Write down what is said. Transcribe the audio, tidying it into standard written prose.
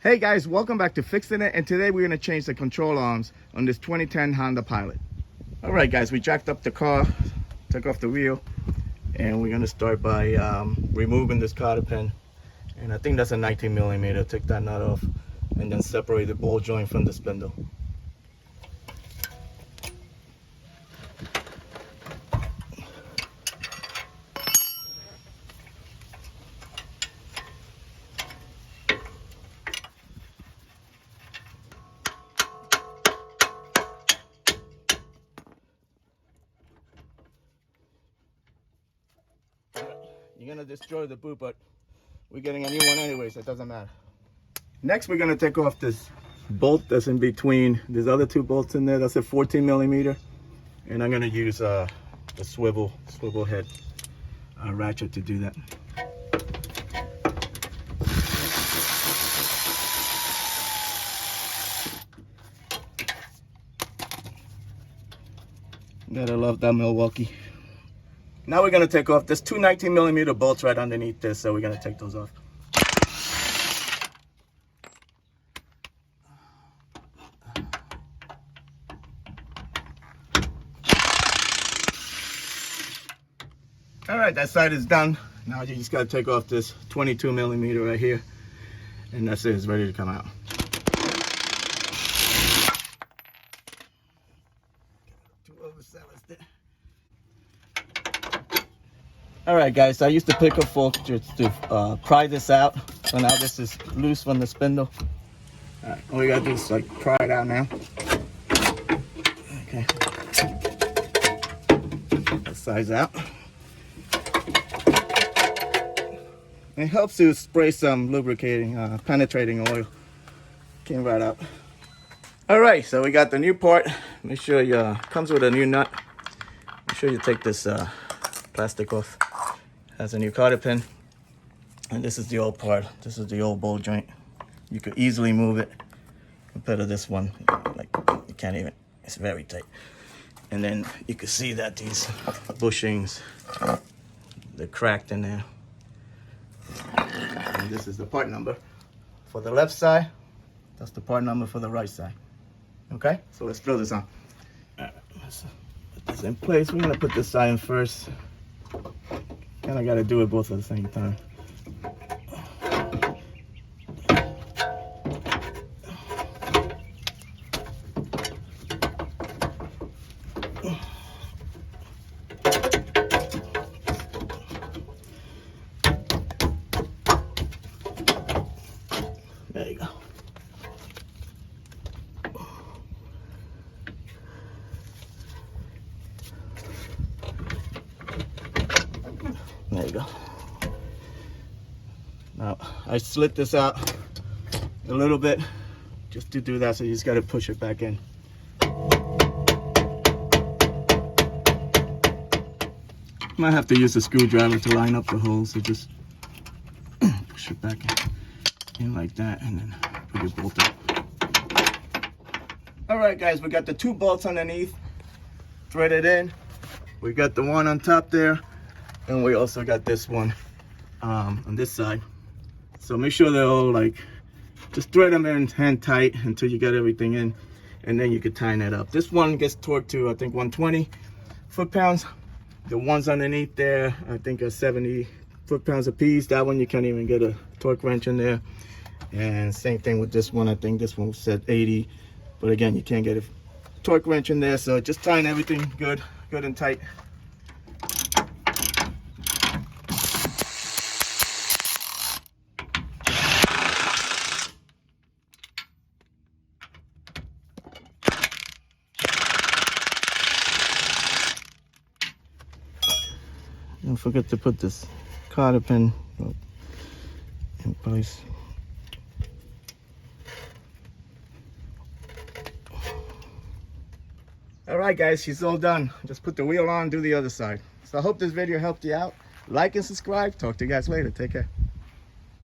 Hey guys, welcome back to Fixin' It, and today we're gonna change the control arms on this 2010 Honda Pilot. All right guys, we jacked up the car, took off the wheel, and we're gonna start by removing this cotter pin. And I think that's a 19 millimeter. Take that nut off and then separate the ball joint from the spindle. You're gonna destroy the boot, but we're getting a new one anyway, so it doesn't matter. Next, we're gonna take off this bolt that's in between. There's other two bolts in there. That's a 14 millimeter, and I'm gonna use the swivel head ratchet to do that. Gotta love that Milwaukee. Now we're gonna take off, there's two 19 millimeter bolts right underneath this, so we're gonna take those off. All right, that side is done. Now you just gotta take off this 22 millimeter right here, and that's it, it's ready to come out. Two overzealous there. All right guys, so I used to pick a fork just to pry this out. So now this is loose from the spindle. All right, all we gotta do is like pry it out now. Okay. That side's out. It helps to spray some lubricating, penetrating oil. Came right out. All right, so we got the new part. Make sure you comes with a new nut. Make sure you take this plastic off. Has a new cotter pin, and this is the old part. This is the old ball joint. You could easily move it compared to this one. Like you can't even. It's very tight. And then you can see that these bushings, they're cracked in there. And this is the part number for the left side. That's the part number for the right side. Okay, so let's throw this on. All right, let's put this in place. We're gonna put this side in first. Kind of got to do it both at the same time. There you go. There you go. Now, I slit this out a little bit just to do that, so you just got to push it back in. Might have to use a screwdriver to line up the holes, so just push it back in like that, and then put your bolt up. All right, guys, we got the two bolts underneath threaded in. We got the one on top there. And we also got this one on this side. So make sure they're all like, just thread them in hand tight until you get everything in, and then you can tighten it up. This one gets torqued to, I think, 120 foot-pounds. The ones underneath there, I think, are 70 foot-pounds a piece. That one you can't even get a torque wrench in there. And same thing with this one. I think this one said 80, but again, you can't get a torque wrench in there. So just tighten everything good and tight. Don't forget to put this cotter pin in place. All right, guys, she's all done. Just put the wheel on, do the other side. So I hope this video helped you out. Like and subscribe. Talk to you guys later. Take care.